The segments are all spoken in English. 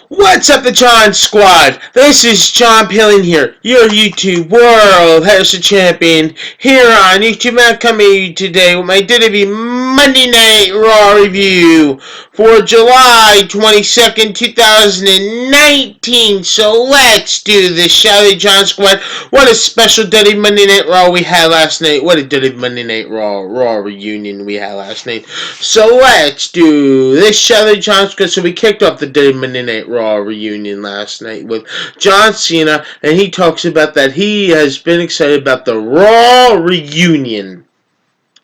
What's up, the John Squad? This is John Pilling here, your YouTube World Heavyweight Champion, here on YouTube. I'm coming today with my WWE Monday Night Raw review for July 22nd, 2019. So let's do this, shall we, John Squad? What a special WWE Monday Night Raw we had last night. What a WWE Monday Night Raw reunion we had last night. So let's do this, shall we, John Squad? So we kicked off the WWE Monday Night Raw reunion last night with John Cena, and he talks about that he has been excited about the Raw reunion.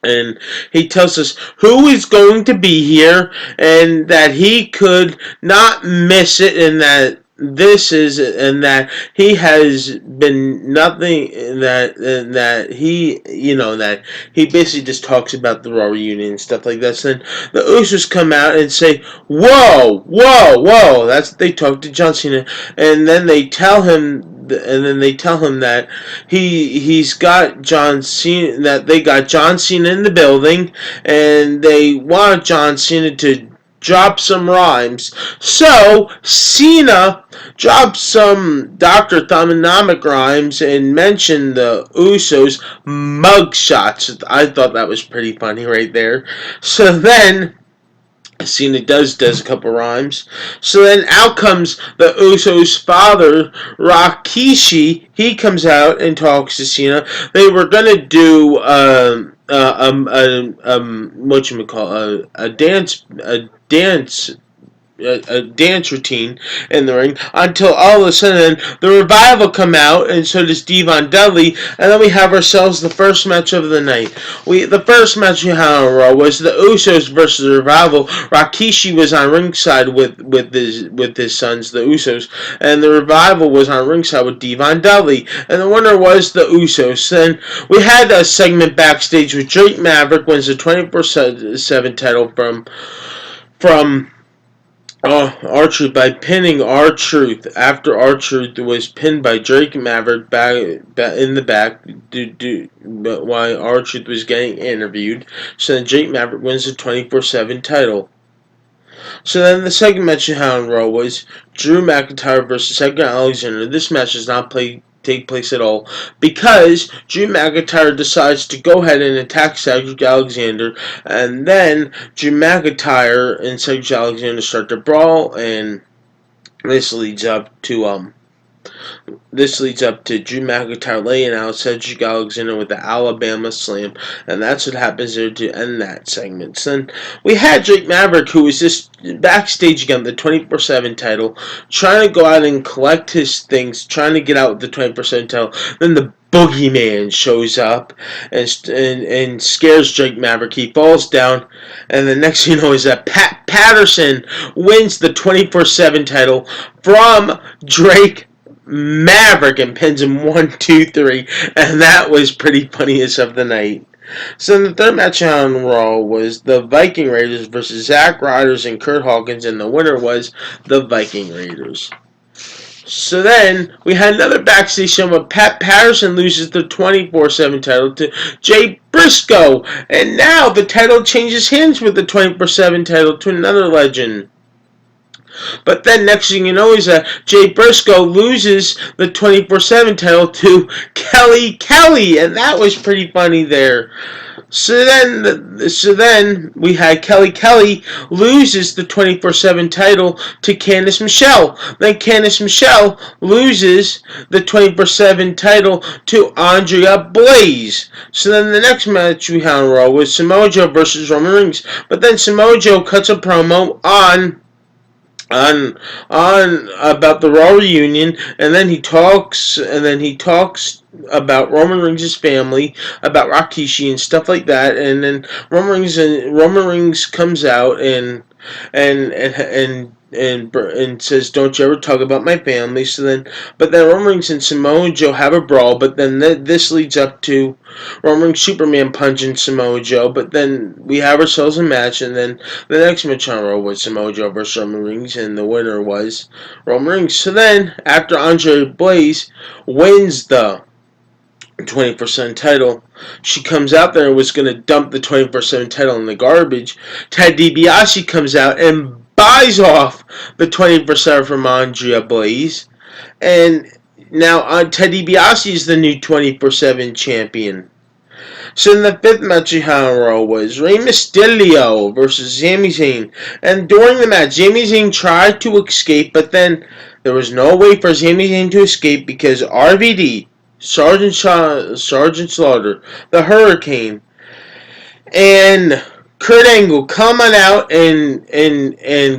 And he tells us who is going to be here and that he could not miss it, and that this is, and that he has been nothing, that he, that he basically just talks about the Raw reunion and stuff like that. So then the Usos come out and say, "Whoa, whoa, whoa!" That's they talk to John Cena, and then they tell him that he's got John Cena, that they got John Cena in the building, and they want John Cena to drop some rhymes. So Cena dropped some Dr. Thumbnomic rhymes and mentioned the Usos mugshots. I thought that was pretty funny right there. So then Cena does a couple rhymes. So then out comes the Usos' father, Rikishi. He comes out and talks to Cena. They were gonna do a dance routine in the ring, until all of a sudden the Revival come out, and so does Devon Dudley, and then we have ourselves the first match of the night. The first match we had on Raw was the Usos versus the Revival. Rikishi was on ringside with his sons, the Usos, and the Revival was on ringside with Devon Dudley, and the winner was the Usos. Then we had a segment backstage with Drake Maverick wins the 24/7 title from R-Truth by pinning R-Truth after R-Truth was pinned by Drake Maverick back in the back while R-Truth was getting interviewed. So then Drake Maverick wins the 24/7 title. So then the second match on Raw was Drew McIntyre versus Cedric Alexander. This match does not take place at all because Drew McIntyre decides to go ahead and attack Cedric Alexander, and then Drew McIntyre and Cedric Alexander start to brawl, and this leads up to Drew McIntyre laying out Cedric Alexander with the Alabama Slam, and that's what happens there to end that segment. So then we had Drake Maverick, who was just backstage again, the 24/7 title, trying to go out and collect his things, trying to get out with the 24/7 title. Then the Boogeyman shows up and scares Drake Maverick. He falls down, and the next thing you know is that Pat Patterson wins the 24/7 title from Drake Maverick and pins him 1, 2, 3, and that was pretty funniest of the night. So the third match on Raw was the Viking Raiders versus Zack Ryder and Kurt Hawkins, and the winner was the Viking Raiders. So then we had another backstage show where Pat Patterson loses the 24/7 title to Jay Briscoe, and now the title changes hands with the 24/7 title to another legend. But then next thing you know is that Jay Briscoe loses the 24/7 title to Kelly Kelly, and that was pretty funny there. So then we had Kelly Kelly loses the 24/7 title to Candice Michelle. Then Candice Michelle loses the 24/7 title to Andrea Blaze. So then the next match we had on Raw was Samoa Joe versus Roman Reigns. But then Samoa Joe cuts a promo on about the Raw reunion, and then he talks about Roman Reigns' family, about Rikishi and stuff like that, and then Roman Reigns comes out and says, "Don't you ever talk about my family." But then Roman Reigns and Samoa Joe have a brawl. But then this leads up to Roman Reigns Superman punching Samoa Joe. But then we have ourselves a match, and then the next match on Raw was Samoa Joe versus Roman Reigns, and the winner was Roman Reigns. So then after Andre Blaze wins the 24/7 title, she comes out there and was going to dump the 24/7 title in the garbage. Ted DiBiase comes out and buys off the 20% from Andrea Blaze. And now Ted DiBiase is the new 24/7 champion. So in the fifth match we had on Raw was Rey Mysterio versus Sami Zayn. And during the match, Sami Zayn tried to escape, but then there was no way for Sami Zayn to escape because RVD, Sergeant Slaughter, the Hurricane, and Kurt Angle come on out and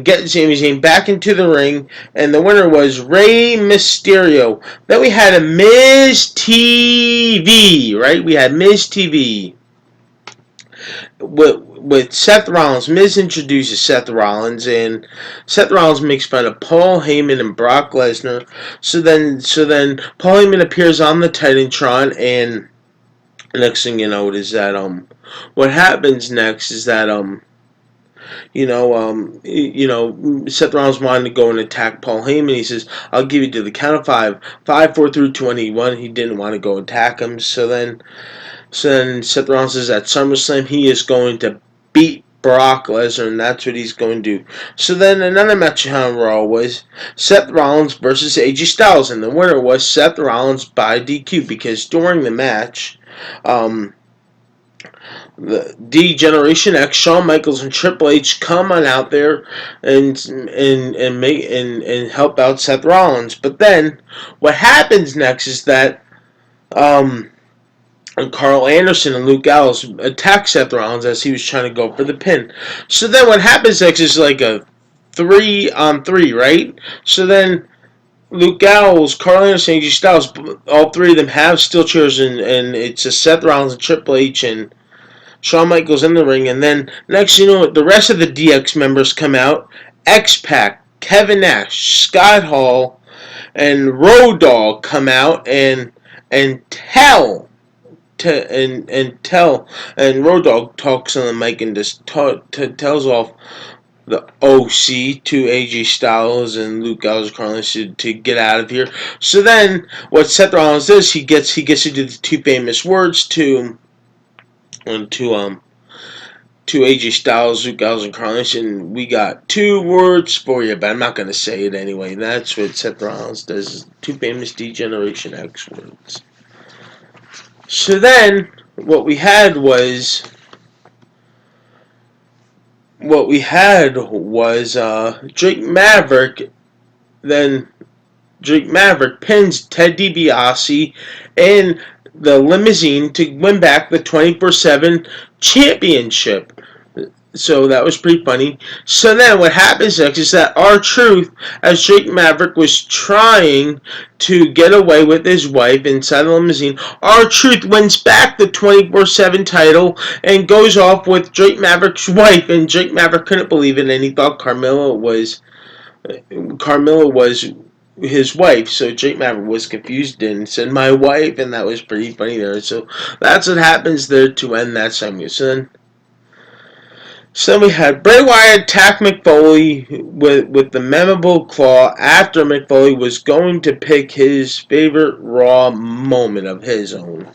get Sami Zayn back into the ring, and the winner was Rey Mysterio. Then we had a Miz TV, right? We had Miz TV with Seth Rollins. Miz introduces Seth Rollins, and Seth Rollins makes fun of Paul Heyman and Brock Lesnar. So then Paul Heyman appears on the Titantron, and next thing you know is that what happens next is that Seth Rollins wanted to go and attack Paul Heyman. He says, "I'll give you to the count of five, 5, 4 through 21." He didn't want to go attack him, so then Seth Rollins says at SummerSlam he is going to beat Brock Lesnar, and that's what he's going to do. So then another match on Raw was Seth Rollins versus AJ Styles, and the winner was Seth Rollins by DQ because during the match, the D-Generation X, Shawn Michaels and Triple H come on out there and help out Seth Rollins. But then what happens next is that Carl Anderson and Luke Gallows attack Seth Rollins as he was trying to go for the pin. So then what happens next is like a 3-on-3, right? So then Luke Gallows, Carl Anderson, AJ Styles, all three of them have steel chairs, and it's a Seth Rollins and Triple H and Shawn Michaels in the ring. And then next you know the rest of the DX members come out. X-Pac, Kevin Nash, Scott Hall, and Road Dogg come out and tell and Road Dogg talks on the mic and just tells off the OC to AJ Styles and Luke Gallows Carlin to get out of here. So then what Seth Rollins does, he gets to do the two famous words to AJ Styles, Luke Gallows, and Carlin. We got two words for you, but I'm not gonna say it anyway. That's what Seth Rollins does. Two famous D-Generation X words. So then, what we had was Drake Maverick. Then Drake Maverick pins Ted DiBiase in the limousine to win back the 24/7 championship. So that was pretty funny. So then what happens next is that R-Truth, as Drake Maverick was trying to get away with his wife inside the limousine, R-Truth wins back the 24/7 title and goes off with Drake Maverick's wife, and Drake Maverick couldn't believe it, and he thought Carmella was his wife. So Drake Maverick was confused and said, "My wife," and that was pretty funny there. So that's what happens there to end that segment. So then we had Bray Wyatt attack Mick Foley with the memorable claw after Mick Foley was going to pick his favorite Raw moment of his own.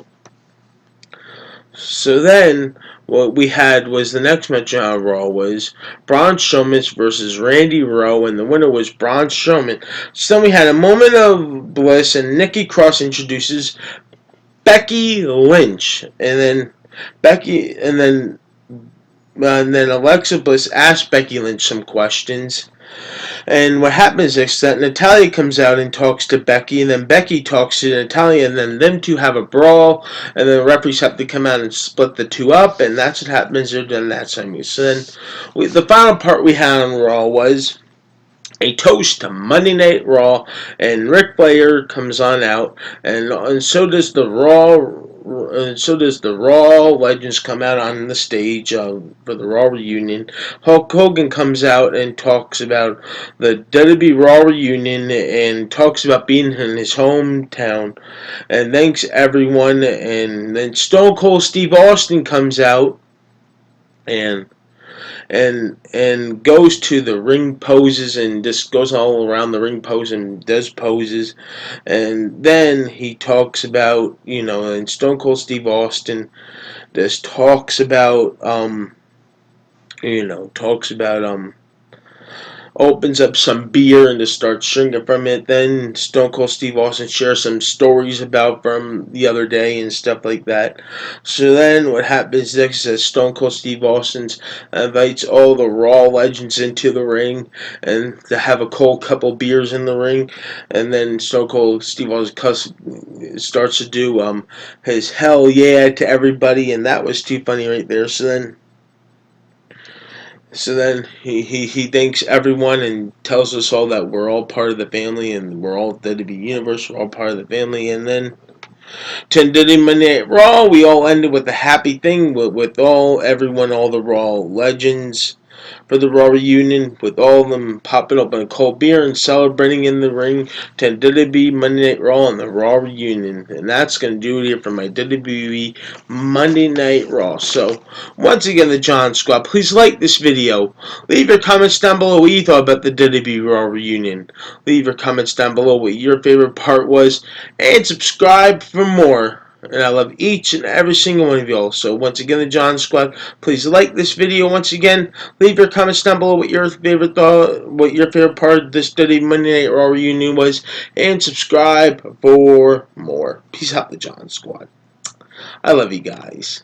So then what we had was the next match on Raw was Braun Strowman versus Randy Rowe, and the winner was Braun Strowman. So then we had a moment of bliss, and Nikki Cross introduces Becky Lynch, and then Alexa Bliss asks Becky Lynch some questions. And what happens is that Natalya comes out and talks to Becky, and then Becky talks to Natalya, and then them two have a brawl, and then the referees have to come out and split the two up, and that's what happens during that time. So then the final part we had on Raw was a toast to Monday Night Raw, and Ric Flair comes on out, and so does the Raw Legends come out on the stage for the Raw reunion. Hulk Hogan comes out and talks about the WWE Raw reunion and talks about being in his hometown and thanks everyone. And then Stone Cold Steve Austin comes out and goes to the ring poses and just goes all around the ring pose and does poses, and then he talks about and Stone Cold Steve Austin just talks about opens up some beer and just starts drinking from it. Then Stone Cold Steve Austin shares some stories about from the other day and stuff like that. So then what happens next is Stone Cold Steve Austin invites all the Raw legends into the ring and to have a cold couple beers in the ring. And then Stone Cold Steve Austin starts to do his hell yeah to everybody, and that was too funny right there. So then he thanks everyone and tells us all that we're all part of the family and we're all WWE Universe, we're all part of the family. And then to Monday Night Raw, we all ended with a happy thing with all the Raw legends for the Raw reunion, with all of them popping up on a cold beer and celebrating in the ring to WWE Monday Night Raw and the Raw reunion. And that's going to do it here for my WWE Monday Night Raw. So, once again, the John Squad, please like this video. Leave your comments down below what you thought about the WWE Raw reunion. Leave your comments down below what your favorite part was. And subscribe for more. And I love each and every single one of y'all. So once again, the John Squad, please like this video. Once again, leave your comments down below what your favorite part of this Dirty Monday Night Raw reunion was, and subscribe for more. Peace out, the John Squad. I love you guys.